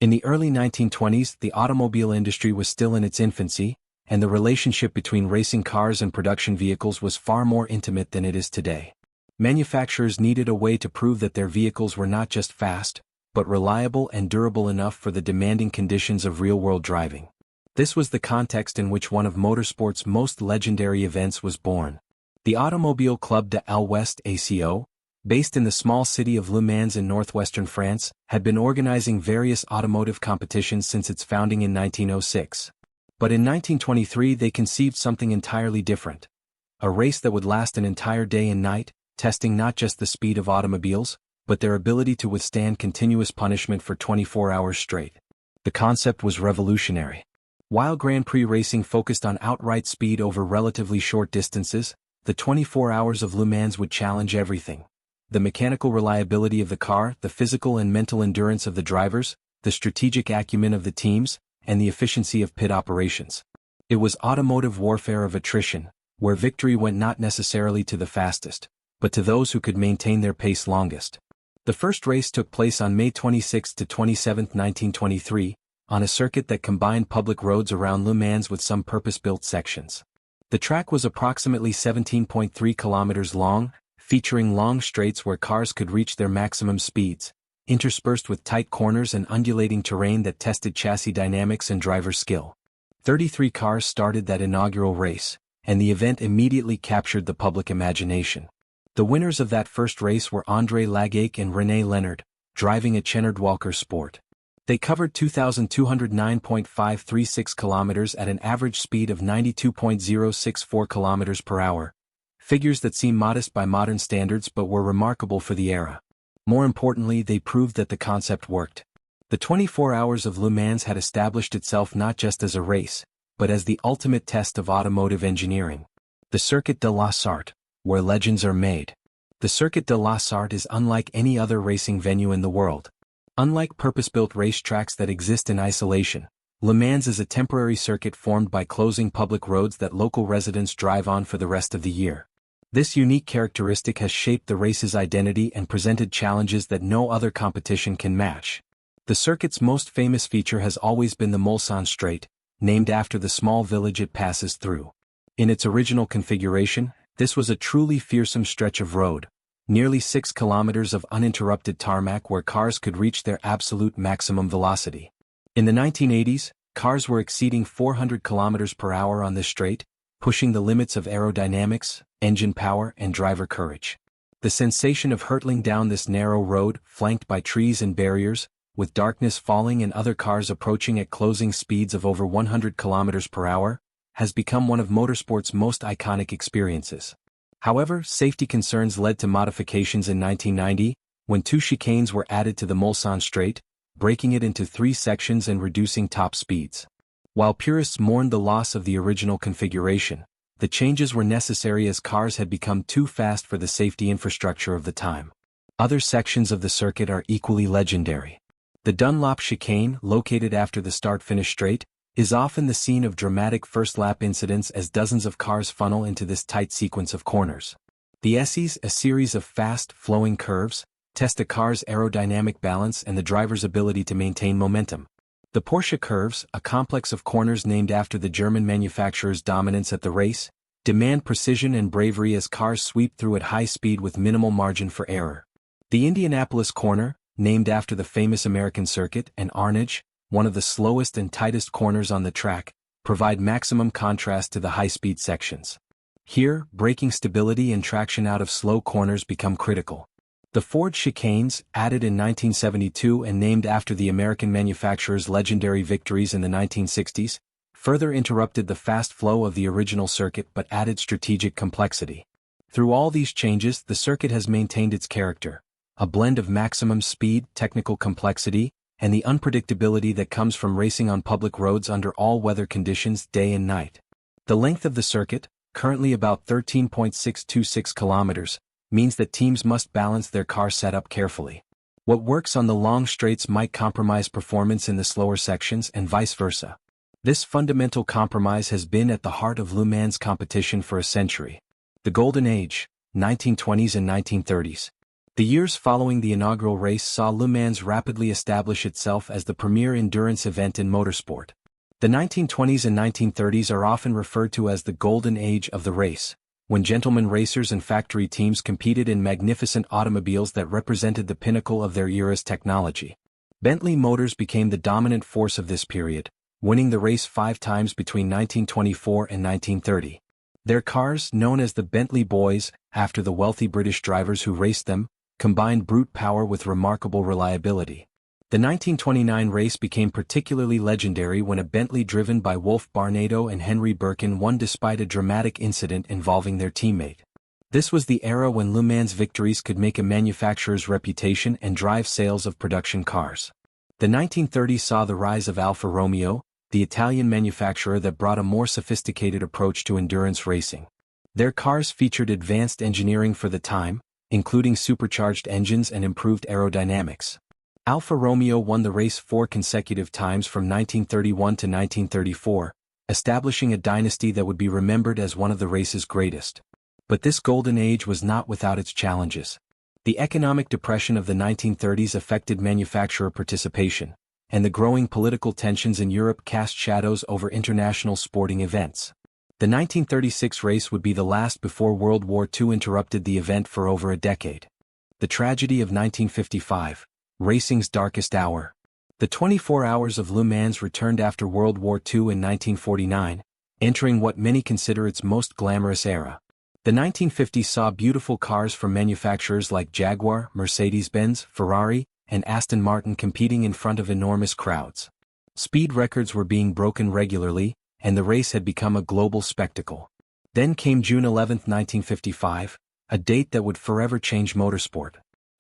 In the early 1920s, the automobile industry was still in its infancy, and the relationship between racing cars and production vehicles was far more intimate than it is today. Manufacturers needed a way to prove that their vehicles were not just fast, but reliable and durable enough for the demanding conditions of real-world driving. This was the context in which one of motorsport's most legendary events was born. The Automobile Club de l'Ouest ACO, based in the small city of Le Mans in northwestern France, had been organizing various automotive competitions since its founding in 1906. But in 1923 they conceived something entirely different. A race that would last an entire day and night, testing not just the speed of automobiles, but their ability to withstand continuous punishment for 24 hours straight. The concept was revolutionary. While Grand Prix racing focused on outright speed over relatively short distances, the 24 hours of Le Mans would challenge everything. The mechanical reliability of the car, the physical and mental endurance of the drivers, the strategic acumen of the teams, and the efficiency of pit operations. It was automotive warfare of attrition, where victory went not necessarily to the fastest, but to those who could maintain their pace longest. The first race took place on May 26 to 27, 1923, on a circuit that combined public roads around Le Mans with some purpose-built sections. The track was approximately 17.3 kilometers long, featuring long straights where cars could reach their maximum speeds, interspersed with tight corners and undulating terrain that tested chassis dynamics and driver skill. 33 cars started that inaugural race, and the event immediately captured the public imagination. The winners of that first race were André Lagacé and René Leonard, driving a Chenard Walker Sport. They covered 2,209.536 kilometers at an average speed of 92.064 kilometers per hour, figures that seem modest by modern standards but were remarkable for the era. More importantly, they proved that the concept worked. The 24 hours of Le Mans had established itself not just as a race, but as the ultimate test of automotive engineering. The Circuit de la Sarthe, where legends are made. The Circuit de la Sarthe is unlike any other racing venue in the world. Unlike purpose-built racetracks that exist in isolation, Le Mans is a temporary circuit formed by closing public roads that local residents drive on for the rest of the year. This unique characteristic has shaped the race's identity and presented challenges that no other competition can match. The circuit's most famous feature has always been the Mulsanne Straight, named after the small village it passes through. In its original configuration, this was a truly fearsome stretch of road, nearly 6 kilometers of uninterrupted tarmac where cars could reach their absolute maximum velocity. In the 1980s, cars were exceeding 400 kilometers per hour on this straight, pushing the limits of aerodynamics, engine power, and driver courage. The sensation of hurtling down this narrow road, flanked by trees and barriers, with darkness falling and other cars approaching at closing speeds of over 100 kilometers per hour, has become one of motorsport's most iconic experiences. However, safety concerns led to modifications in 1990, when 2 chicanes were added to the Mulsanne Straight, breaking it into 3 sections and reducing top speeds. While purists mourned the loss of the original configuration, the changes were necessary as cars had become too fast for the safety infrastructure of the time. Other sections of the circuit are equally legendary. The Dunlop chicane, located after the start-finish straight, is often the scene of dramatic first-lap incidents as dozens of cars funnel into this tight sequence of corners. The S's, a series of fast, flowing curves, test a car's aerodynamic balance and the driver's ability to maintain momentum. The Porsche curves, a complex of corners named after the German manufacturer's dominance at the race, demand precision and bravery as cars sweep through at high speed with minimal margin for error. The Indianapolis corner, named after the famous American circuit, and Arnage, one of the slowest and tightest corners on the track, provide maximum contrast to the high-speed sections. Here, braking stability and traction out of slow corners become critical. The Ford chicanes, added in 1972 and named after the American manufacturer's legendary victories in the 1960s, further interrupted the fast flow of the original circuit but added strategic complexity. Through all these changes, the circuit has maintained its character, a blend of maximum speed, technical complexity, and the unpredictability that comes from racing on public roads under all weather conditions day and night. The length of the circuit, currently about 13.626 kilometers, means that teams must balance their car setup carefully. What works on the long straights might compromise performance in the slower sections and vice versa. This fundamental compromise has been at the heart of Le Mans competition for a century. The Golden Age, 1920s and 1930s. The years following the inaugural race saw Le Mans rapidly establish itself as the premier endurance event in motorsport. The 1920s and 1930s are often referred to as the golden age of the race, when gentlemen racers and factory teams competed in magnificent automobiles that represented the pinnacle of their era's technology. Bentley Motors became the dominant force of this period, winning the race 5 times between 1924 and 1930. Their cars, known as the Bentley Boys, after the wealthy British drivers who raced them, combined brute power with remarkable reliability. The 1929 race became particularly legendary when a Bentley driven by Wolf Barnado and Henry Birkin won despite a dramatic incident involving their teammate. This was the era when Le Mans victories could make a manufacturer's reputation and drive sales of production cars. The 1930s saw the rise of Alfa Romeo, the Italian manufacturer that brought a more sophisticated approach to endurance racing. Their cars featured advanced engineering for the time, including supercharged engines and improved aerodynamics. Alfa Romeo won the race 4 consecutive times from 1931 to 1934, establishing a dynasty that would be remembered as one of the race's greatest. But this golden age was not without its challenges. The economic depression of the 1930s affected manufacturer participation, and the growing political tensions in Europe cast shadows over international sporting events. The 1936 race would be the last before World War II interrupted the event for over a decade. The tragedy of 1955, racing's darkest hour. The 24 Hours of Le Mans returned after World War II in 1949, entering what many consider its most glamorous era. The 1950s saw beautiful cars from manufacturers like Jaguar, Mercedes-Benz, Ferrari, and Aston Martin competing in front of enormous crowds. Speed records were being broken regularly, and the race had become a global spectacle. Then came June 11, 1955, a date that would forever change motorsport.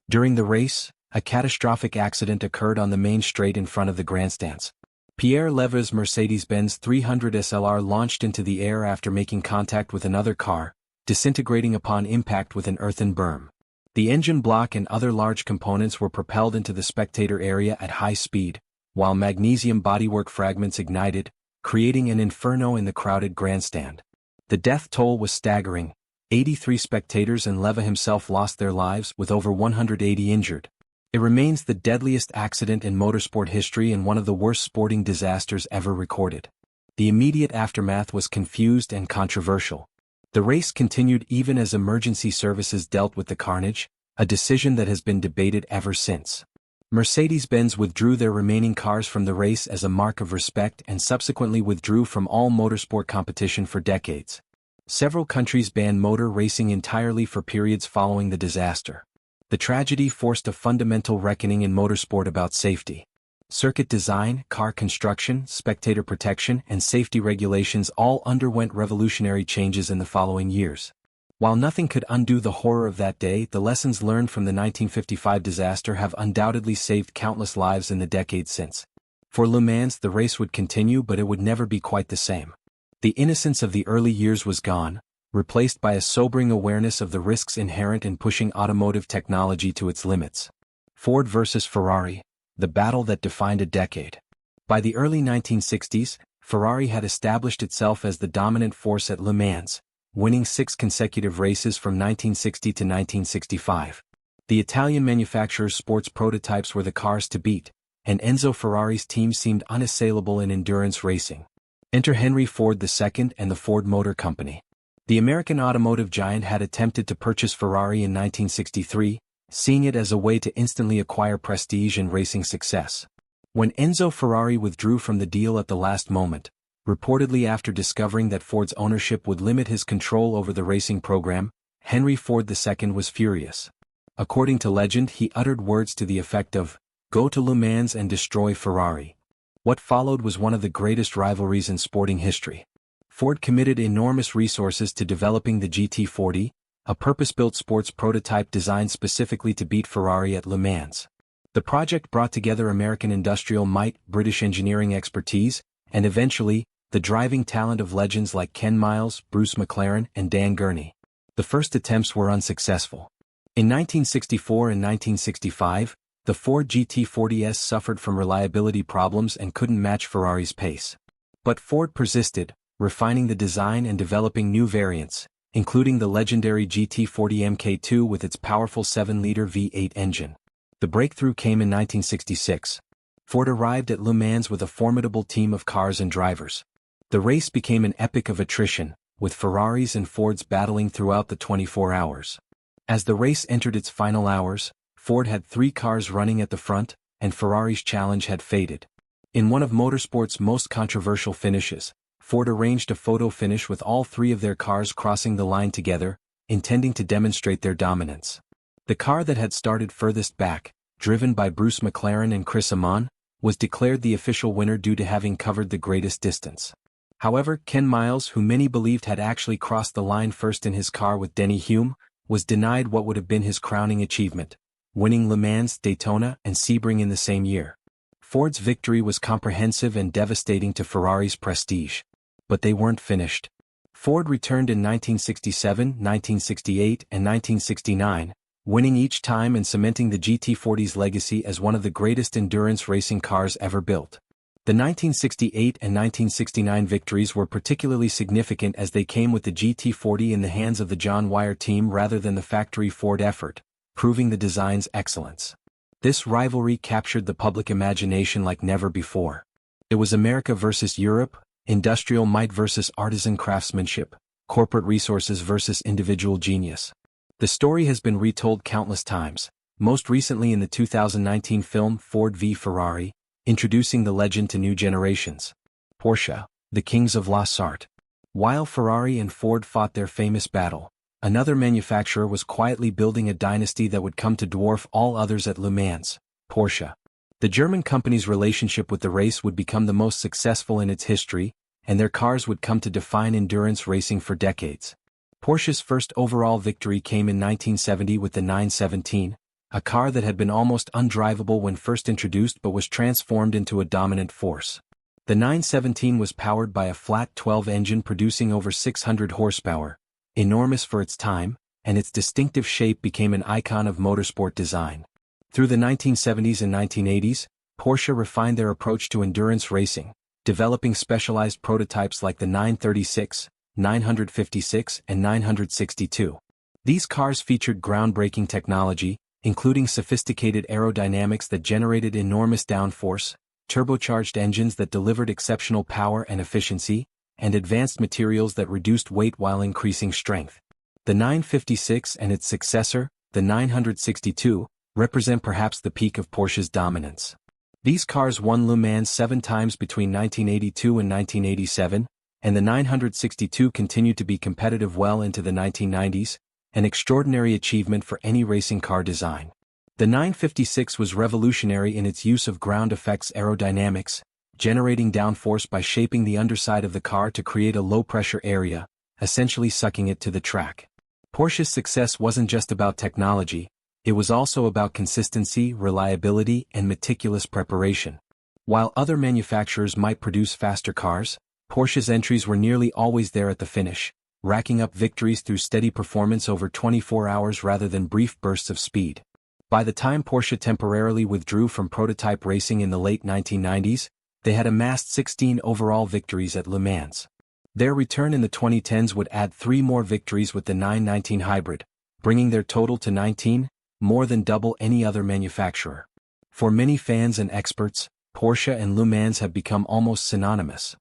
During the race, a catastrophic accident occurred on the main straight in front of the grandstands. Pierre Leves's Mercedes-Benz 300 SLR launched into the air after making contact with another car, disintegrating upon impact with an earthen berm. The engine block and other large components were propelled into the spectator area at high speed, while magnesium bodywork fragments ignited, creating an inferno in the crowded grandstand. The death toll was staggering. 83 spectators and Leva himself lost their lives, with over 180 injured. It remains the deadliest accident in motorsport history and one of the worst sporting disasters ever recorded. The immediate aftermath was confused and controversial. The race continued even as emergency services dealt with the carnage, a decision that has been debated ever since. Mercedes-Benz withdrew their remaining cars from the race as a mark of respect and subsequently withdrew from all motorsport competition for decades. Several countries banned motor racing entirely for periods following the disaster. The tragedy forced a fundamental reckoning in motorsport about safety. Circuit design, car construction, spectator protection, and safety regulations all underwent revolutionary changes in the following years. While nothing could undo the horror of that day, the lessons learned from the 1955 disaster have undoubtedly saved countless lives in the decades since. For Le Mans, the race would continue, but it would never be quite the same. The innocence of the early years was gone, replaced by a sobering awareness of the risks inherent in pushing automotive technology to its limits. Ford versus Ferrari, the battle that defined a decade. By the early 1960s, Ferrari had established itself as the dominant force at Le Mans, winning 6 consecutive races from 1960 to 1965. The Italian manufacturer's sports prototypes were the cars to beat, and Enzo Ferrari's team seemed unassailable in endurance racing. Enter Henry Ford II and the Ford Motor Company. The American automotive giant had attempted to purchase Ferrari in 1963, seeing it as a way to instantly acquire prestige and racing success. When Enzo Ferrari withdrew from the deal at the last moment, reportedly after discovering that Ford's ownership would limit his control over the racing program, Henry Ford II was furious. According to legend, he uttered words to the effect of, "Go to Le Mans and destroy Ferrari." What followed was one of the greatest rivalries in sporting history. Ford committed enormous resources to developing the GT40, a purpose-built sports prototype designed specifically to beat Ferrari at Le Mans. The project brought together American industrial might, British engineering expertise, and eventually, the driving talent of legends like Ken Miles, Bruce McLaren, and Dan Gurney. The first attempts were unsuccessful. In 1964 and 1965, the Ford GT40S suffered from reliability problems and couldn't match Ferrari's pace. But Ford persisted, refining the design and developing new variants, including the legendary GT40 Mk2 with its powerful 7-liter V8 engine. The breakthrough came in 1966. Ford arrived at Le Mans with a formidable team of cars and drivers. The race became an epic of attrition, with Ferraris and Fords battling throughout the 24 hours. As the race entered its final hours, Ford had 3 cars running at the front, and Ferrari's challenge had faded. In one of motorsport's most controversial finishes, Ford arranged a photo finish with all 3 of their cars crossing the line together, intending to demonstrate their dominance. The car that had started furthest back, driven by Bruce McLaren and Chris Amon, was declared the official winner due to having covered the greatest distance. However, Ken Miles, who many believed had actually crossed the line first in his car with Denny Hume, was denied what would have been his crowning achievement, winning Le Mans, Daytona, and Sebring in the same year. Ford's victory was comprehensive and devastating to Ferrari's prestige. But they weren't finished. Ford returned in 1967, 1968, and 1969, winning each time and cementing the GT40's legacy as one of the greatest endurance racing cars ever built. The 1968 and 1969 victories were particularly significant as they came with the GT40 in the hands of the John Wyer team rather than the factory Ford effort, proving the design's excellence. This rivalry captured the public imagination like never before. It was America versus Europe, industrial might versus artisan craftsmanship, corporate resources versus individual genius. The story has been retold countless times, most recently in the 2019 film Ford v Ferrari, introducing the legend to new generations. Porsche, the kings of la Sarthe. While Ferrari and Ford fought their famous battle, another manufacturer was quietly building a dynasty that would come to dwarf all others at Le Mans, Porsche. The German company's relationship with the race would become the most successful in its history, and their cars would come to define endurance racing for decades. Porsche's first overall victory came in 1970 with the 917, a car that had been almost undrivable when first introduced but was transformed into a dominant force. The 917 was powered by a flat 12 engine producing over 600 horsepower, enormous for its time, and its distinctive shape became an icon of motorsport design. Through the 1970s and 1980s, Porsche refined their approach to endurance racing, developing specialized prototypes like the 936, 956, and 962. These cars featured groundbreaking technology, including sophisticated aerodynamics that generated enormous downforce, turbocharged engines that delivered exceptional power and efficiency, and advanced materials that reduced weight while increasing strength. The 956 and its successor, the 962, represent perhaps the peak of Porsche's dominance. These cars won Le Mans 7 times between 1982 and 1987, and the 962 continued to be competitive well into the 1990s, an extraordinary achievement for any racing car design. The 956 was revolutionary in its use of ground effects aerodynamics, generating downforce by shaping the underside of the car to create a low-pressure area, essentially sucking it to the track. Porsche's success wasn't just about technology, it was also about consistency, reliability, and meticulous preparation. While other manufacturers might produce faster cars, Porsche's entries were nearly always there at the finish, racking up victories through steady performance over 24 hours rather than brief bursts of speed. By the time Porsche temporarily withdrew from prototype racing in the late 1990s, they had amassed 16 overall victories at Le Mans. Their return in the 2010s would add 3 more victories with the 919 hybrid, bringing their total to 19, more than double any other manufacturer. For many fans and experts, Porsche and Le Mans have become almost synonymous.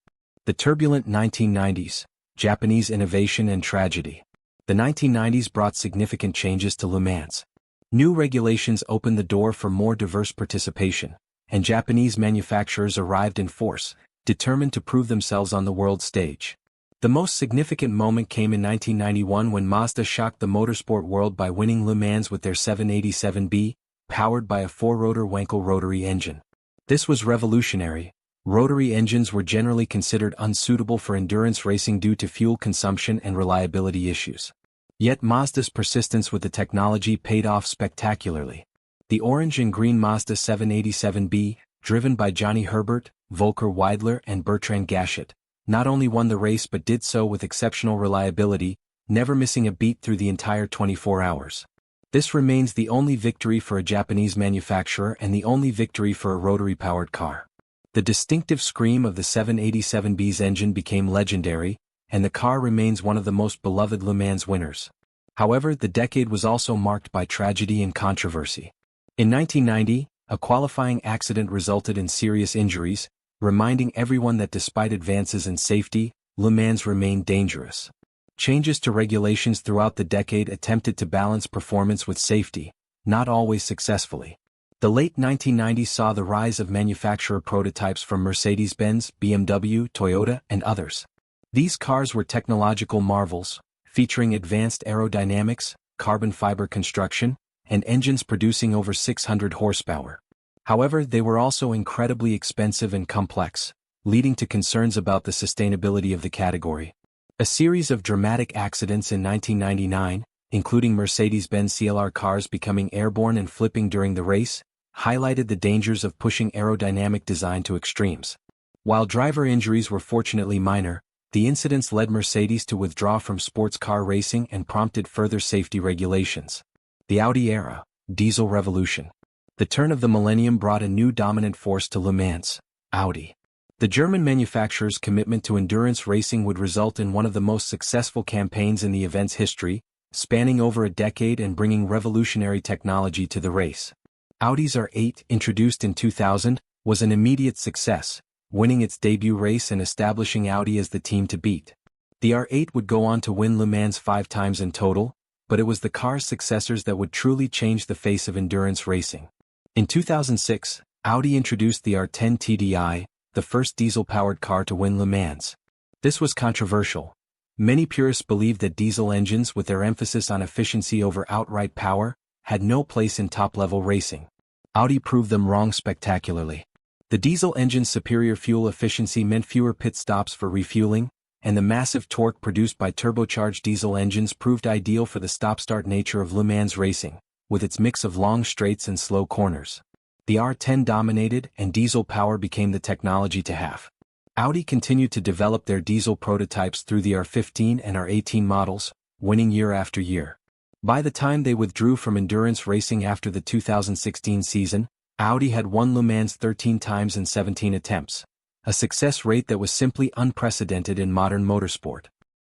The turbulent 1990s, Japanese innovation and tragedy. The 1990s brought significant changes to Le Mans. New regulations opened the door for more diverse participation, and Japanese manufacturers arrived in force, determined to prove themselves on the world stage. The most significant moment came in 1991 when Mazda shocked the motorsport world by winning Le Mans with their 787B, powered by a 4-rotor Wankel rotary engine. This was revolutionary. Rotary engines were generally considered unsuitable for endurance racing due to fuel consumption and reliability issues. Yet Mazda's persistence with the technology paid off spectacularly. The orange and green Mazda 787B, driven by Johnny Herbert, Volker Weidler and Bertrand Gachet, not only won the race but did so with exceptional reliability, never missing a beat through the entire 24 hours. This remains the only victory for a Japanese manufacturer and the only victory for a rotary-powered car. The distinctive scream of the 787B's engine became legendary, and the car remains one of the most beloved Le Mans winners. However, the decade was also marked by tragedy and controversy. In 1990, a qualifying accident resulted in serious injuries, reminding everyone that despite advances in safety, Le Mans remained dangerous. Changes to regulations throughout the decade attempted to balance performance with safety, not always successfully. The late 1990s saw the rise of manufacturer prototypes from Mercedes-Benz, BMW, Toyota, and others. These cars were technological marvels, featuring advanced aerodynamics, carbon fiber construction, and engines producing over 600 horsepower. However, they were also incredibly expensive and complex, leading to concerns about the sustainability of the category. A series of dramatic accidents in 1999, including Mercedes-Benz CLR cars becoming airborne and flipping during the race, highlighted the dangers of pushing aerodynamic design to extremes. While driver injuries were fortunately minor, the incidents led Mercedes to withdraw from sports car racing and prompted further safety regulations. The Audi era, diesel revolution. The turn of the millennium brought a new dominant force to Le Mans, Audi. The German manufacturer's commitment to endurance racing would result in one of the most successful campaigns in the event's history, spanning over a decade and bringing revolutionary technology to the race. Audi's R8, introduced in 2000, was an immediate success, winning its debut race and establishing Audi as the team to beat. The R8 would go on to win Le Mans 5 times in total, but it was the car's successors that would truly change the face of endurance racing. In 2006, Audi introduced the R10 TDI, the first diesel-powered car to win Le Mans. This was controversial. Many purists believed that diesel engines, with their emphasis on efficiency over outright power, had no place in top-level racing. Audi proved them wrong spectacularly. The diesel engine's superior fuel efficiency meant fewer pit stops for refueling, and the massive torque produced by turbocharged diesel engines proved ideal for the stop-start nature of Le Mans racing, with its mix of long straights and slow corners. The R10 dominated, and diesel power became the technology to have. Audi continued to develop their diesel prototypes through the R15 and R18 models, winning year after year. By the time they withdrew from endurance racing after the 2016 season, Audi had won Le Mans 13 times in 17 attempts, a success rate that was simply unprecedented in modern motorsport.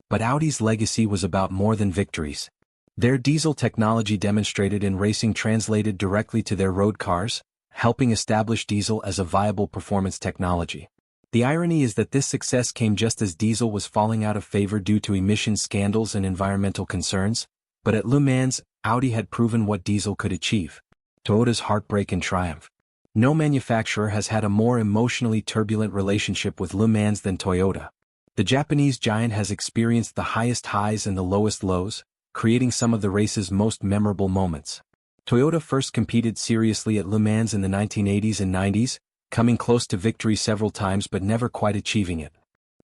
But Audi's legacy was about more than victories. Their diesel technology demonstrated in racing translated directly to their road cars, helping establish diesel as a viable performance technology. The irony is that this success came just as diesel was falling out of favor due to emission scandals and environmental concerns, but at Le Mans, Audi had proven what diesel could achieve. Toyota's heartbreak and triumph. No manufacturer has had a more emotionally turbulent relationship with Le Mans than Toyota. The Japanese giant has experienced the highest highs and the lowest lows, creating some of the race's most memorable moments. Toyota first competed seriously at Le Mans in the 1980s and 90s, coming close to victory several times but never quite achieving it.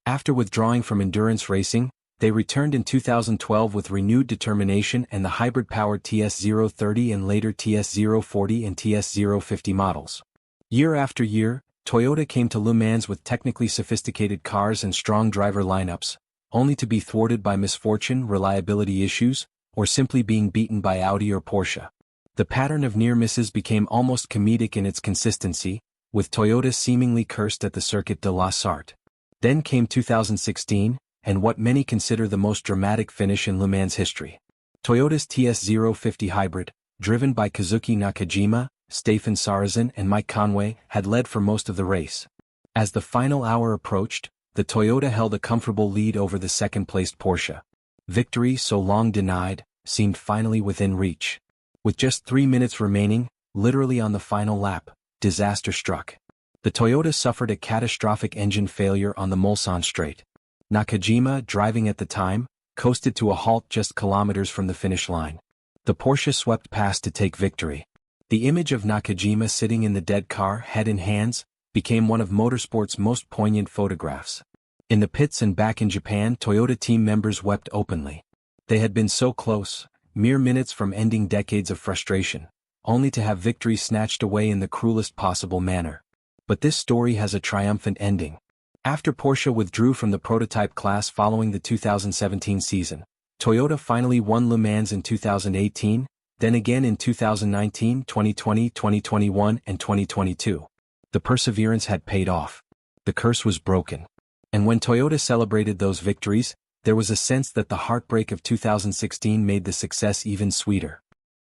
After withdrawing from endurance racing, they returned in 2012 with renewed determination and the hybrid-powered TS030 and later TS040 and TS050 models. Year after year, Toyota came to Le Mans with technically sophisticated cars and strong driver lineups, only to be thwarted by misfortune, reliability issues, or simply being beaten by Audi or Porsche. The pattern of near misses became almost comedic in its consistency, with Toyota seemingly cursed at the Circuit de la Sarthe. Then came 2016, and what many consider the most dramatic finish in Le Mans history. Toyota's TS050 hybrid, driven by Kazuki Nakajima, Stefan Sarazin and Mike Conway, had led for most of the race. As the final hour approached, the Toyota held a comfortable lead over the second-placed Porsche. Victory, so long denied, seemed finally within reach. With just 3 minutes remaining, literally on the final lap, disaster struck. The Toyota suffered a catastrophic engine failure on the Mulsanne straight. Nakajima, driving at the time, coasted to a halt just kilometers from the finish line. The Porsche swept past to take victory. The image of Nakajima sitting in the dead car, head in hands, became one of motorsport's most poignant photographs. In the pits and back in Japan, Toyota team members wept openly. They had been so close, mere minutes from ending decades of frustration, only to have victory snatched away in the cruelest possible manner. But this story has a triumphant ending. After Porsche withdrew from the prototype class following the 2017 season, Toyota finally won Le Mans in 2018, then again in 2019, 2020, 2021, and 2022. The perseverance had paid off. The curse was broken. And when Toyota celebrated those victories, there was a sense that the heartbreak of 2016 made the success even sweeter.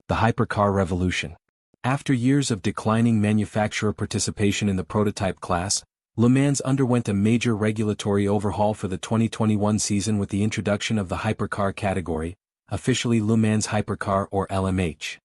The hypercar revolution. After years of declining manufacturer participation in the prototype class, Le Mans underwent a major regulatory overhaul for the 2021 season with the introduction of the hypercar category, officially Le Mans Hypercar or LMH.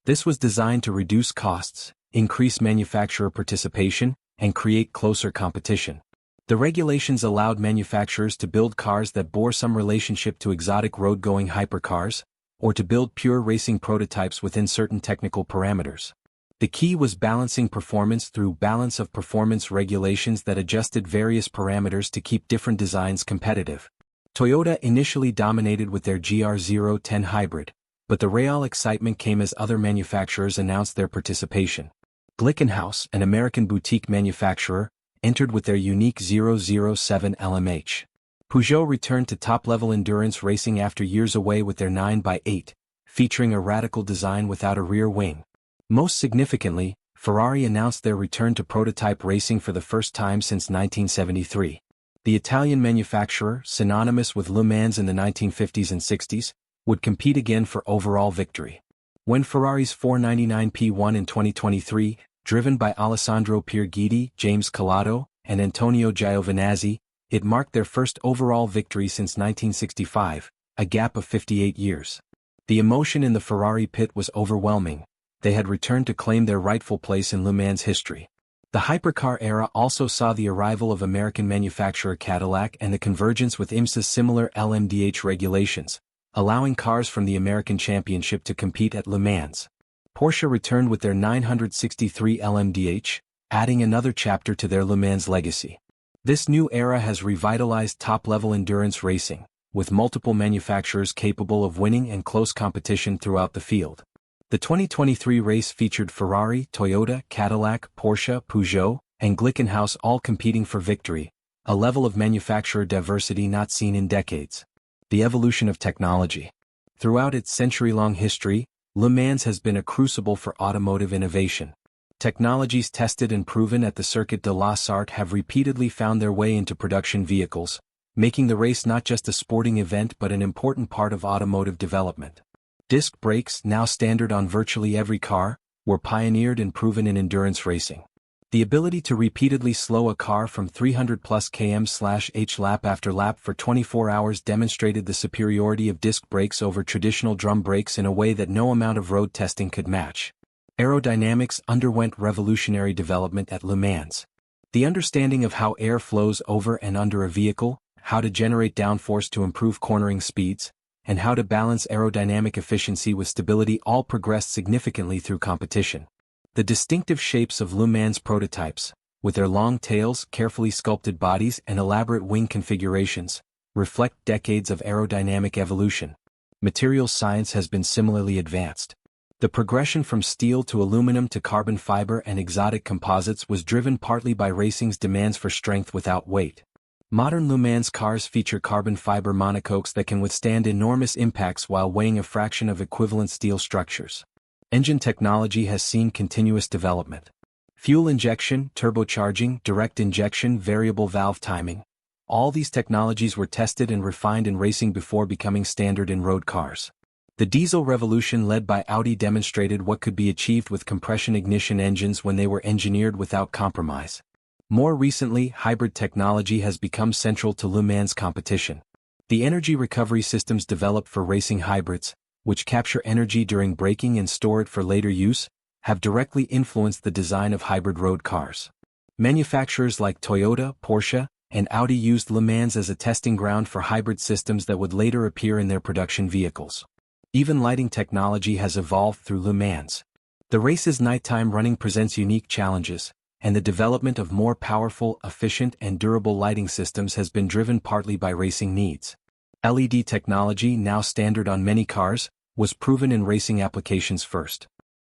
This was designed to reduce costs, increase manufacturer participation, and create closer competition. The regulations allowed manufacturers to build cars that bore some relationship to exotic road-going hypercars, or to build pure racing prototypes within certain technical parameters. The key was balancing performance through balance of performance regulations that adjusted various parameters to keep different designs competitive. Toyota initially dominated with their GR010 hybrid, but the real excitement came as other manufacturers announced their participation. Glickenhaus, an American boutique manufacturer, entered with their unique 007 LMH. Peugeot returned to top-level endurance racing after years away with their 9x8, featuring a radical design without a rear wing. Most significantly, Ferrari announced their return to prototype racing for the first time since 1973. The Italian manufacturer, synonymous with Le Mans in the 1950s and 60s, would compete again for overall victory. When Ferrari's 499P won in 2023, driven by Alessandro Pierguidi, James Calado, and Antonio Giovinazzi, it marked their first overall victory since 1965, a gap of 58 years. The emotion in the Ferrari pit was overwhelming. They had returned to claim their rightful place in Le Mans history. The hypercar era also saw the arrival of American manufacturer Cadillac and the convergence with IMSA's similar LMDH regulations, allowing cars from the American Championship to compete at Le Mans. Porsche returned with their 963 LMDH, adding another chapter to their Le Mans legacy. This new era has revitalized top-level endurance racing, with multiple manufacturers capable of winning and close competition throughout the field. The 2023 race featured Ferrari, Toyota, Cadillac, Porsche, Peugeot, and Glickenhaus all competing for victory, a level of manufacturer diversity not seen in decades. The evolution of technology. Throughout its century-long history, Le Mans has been a crucible for automotive innovation. Technologies tested and proven at the Circuit de la Sarthe have repeatedly found their way into production vehicles, making the race not just a sporting event but an important part of automotive development. Disc brakes, now standard on virtually every car, were pioneered and proven in endurance racing. The ability to repeatedly slow a car from 300 plus km/h lap after lap for 24 hours demonstrated the superiority of disc brakes over traditional drum brakes in a way that no amount of road testing could match. Aerodynamics underwent revolutionary development at Le Mans. The understanding of how air flows over and under a vehicle, how to generate downforce to improve cornering speeds, and how to balance aerodynamic efficiency with stability all progressed significantly through competition. The distinctive shapes of Le Mans prototypes, with their long tails, carefully sculpted bodies, and elaborate wing configurations, reflect decades of aerodynamic evolution. Materials science has been similarly advanced. The progression from steel to aluminum to carbon fiber and exotic composites was driven partly by racing's demands for strength without weight. Modern Le Mans cars feature carbon fiber monocoques that can withstand enormous impacts while weighing a fraction of equivalent steel structures. Engine technology has seen continuous development. Fuel injection, turbocharging, direct injection, variable valve timing. All these technologies were tested and refined in racing before becoming standard in road cars. The diesel revolution led by Audi demonstrated what could be achieved with compression ignition engines when they were engineered without compromise. More recently, hybrid technology has become central to Le Mans competition. The energy recovery systems developed for racing hybrids, which capture energy during braking and store it for later use, have directly influenced the design of hybrid road cars. Manufacturers like Toyota, Porsche, and Audi used Le Mans as a testing ground for hybrid systems that would later appear in their production vehicles. Even lighting technology has evolved through Le Mans. The race's nighttime running presents unique challenges, and the development of more powerful, efficient, and durable lighting systems has been driven partly by racing needs. LED technology, now standard on many cars, was proven in racing applications first.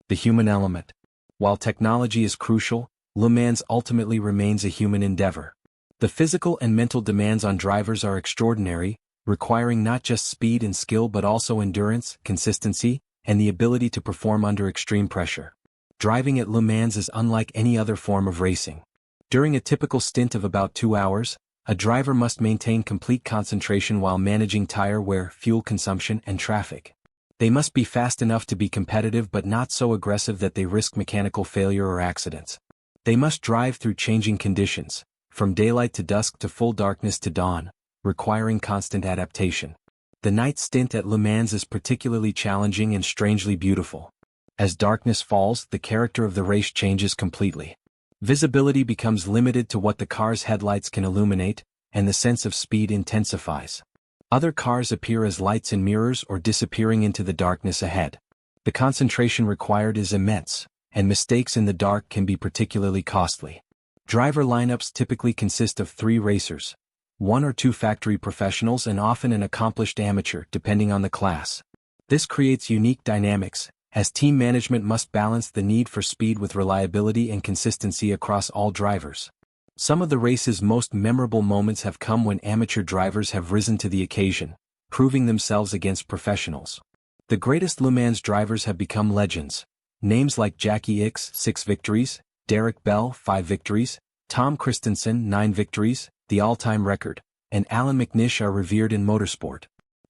The human element. While technology is crucial, Le Mans ultimately remains a human endeavor. The physical and mental demands on drivers are extraordinary, requiring not just speed and skill but also endurance, consistency, and the ability to perform under extreme pressure. Driving at Le Mans is unlike any other form of racing. During a typical stint of about 2 hours, A driver must maintain complete concentration while managing tire wear, fuel consumption, and traffic. They must be fast enough to be competitive but not so aggressive that they risk mechanical failure or accidents. They must drive through changing conditions, from daylight to dusk to full darkness to dawn, requiring constant adaptation. The night stint at Le Mans is particularly challenging and strangely beautiful. As darkness falls, the character of the race changes completely. Visibility becomes limited to what the car's headlights can illuminate, and the sense of speed intensifies. Other cars appear as lights in mirrors or disappearing into the darkness ahead. The concentration required is immense, and mistakes in the dark can be particularly costly. Driver lineups typically consist of 3 racers, 1 or 2 factory professionals and often an accomplished amateur depending on the class. This creates unique dynamics, as team management must balance the need for speed with reliability and consistency across all drivers. Some of the race's most memorable moments have come when amateur drivers have risen to the occasion, proving themselves against professionals. The greatest Le Mans drivers have become legends. Names like Jackie Ickx, 6 victories, Derek Bell, 5 victories, Tom Christensen, 9 victories, the all-time record, and Alan McNish are revered in motorsport.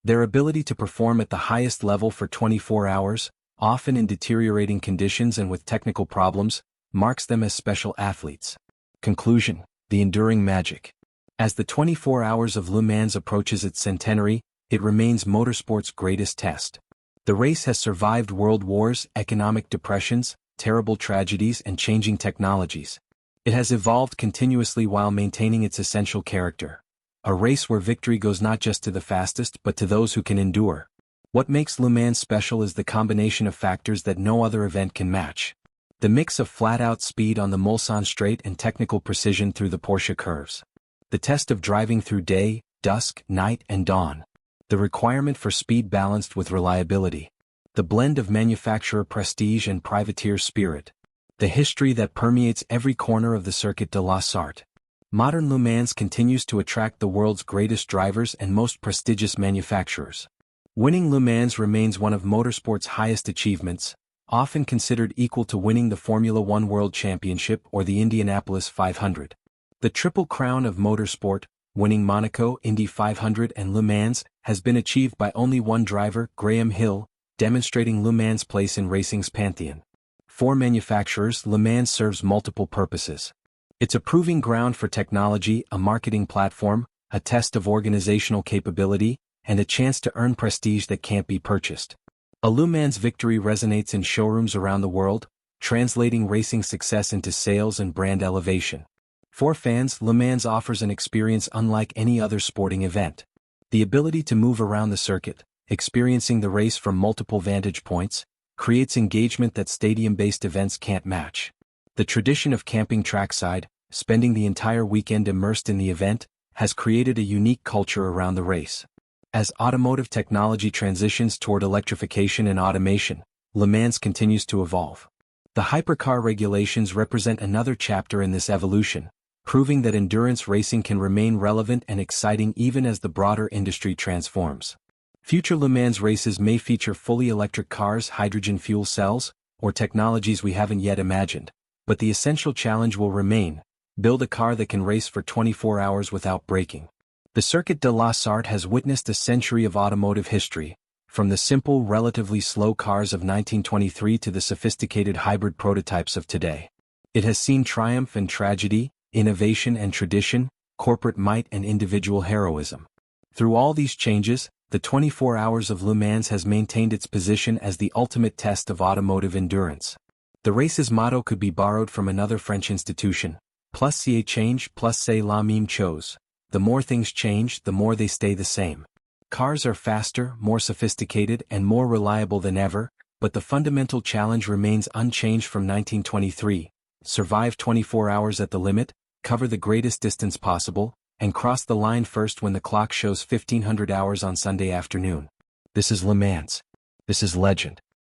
Their ability to perform at the highest level for 24 hours, often in deteriorating conditions and with technical problems, marks them as special athletes. Conclusion: the enduring magic. As the 24 Hours of Le Mans approaches its centenary, it remains motorsport's greatest test. The race has survived world wars, economic depressions, terrible tragedies, and changing technologies. It has evolved continuously while maintaining its essential character. A race where victory goes not just to the fastest but to those who can endure. What makes Le Mans special is the combination of factors that no other event can match. The mix of flat-out speed on the Mulsanne straight and technical precision through the Porsche curves. The test of driving through day, dusk, night, and dawn. The requirement for speed balanced with reliability. The blend of manufacturer prestige and privateer spirit. The history that permeates every corner of the Circuit de la Sarthe. Modern Le Mans continues to attract the world's greatest drivers and most prestigious manufacturers. Winning Le Mans remains one of motorsport's highest achievements, often considered equal to winning the Formula One World Championship or the Indianapolis 500. The Triple Crown of motorsport, winning Monaco, Indy 500 and Le Mans, has been achieved by only one driver, Graham Hill, demonstrating Le Mans' place in racing's pantheon. For manufacturers, Le Mans serves multiple purposes. It's a proving ground for technology, a marketing platform, a test of organizational capability, and a chance to earn prestige that can't be purchased. A Le Mans victory resonates in showrooms around the world, translating racing success into sales and brand elevation. For fans, Le Mans offers an experience unlike any other sporting event. The ability to move around the circuit, experiencing the race from multiple vantage points, creates engagement that stadium-based events can't match. The tradition of camping trackside, spending the entire weekend immersed in the event, has created a unique culture around the race. As automotive technology transitions toward electrification and automation, Le Mans continues to evolve. The Hypercar regulations represent another chapter in this evolution, proving that endurance racing can remain relevant and exciting even as the broader industry transforms. Future Le Mans races may feature fully electric cars, hydrogen fuel cells, or technologies we haven't yet imagined, but the essential challenge will remain: build a car that can race for 24 hours without braking. The Circuit de la Sarthe has witnessed a century of automotive history, from the simple, relatively slow cars of 1923 to the sophisticated hybrid prototypes of today. It has seen triumph and tragedy, innovation and tradition, corporate might and individual heroism. Through all these changes, the 24 Hours of Le Mans has maintained its position as the ultimate test of automotive endurance. The race's motto could be borrowed from another French institution: plus c'est change, plus c'est la même chose. The more things change, the more they stay the same. Cars are faster, more sophisticated, and more reliable than ever, but the fundamental challenge remains unchanged from 1923. Survive 24 hours at the limit, cover the greatest distance possible, and cross the line first when the clock shows 1500 hours on Sunday afternoon. This is Le Mans. This is legend.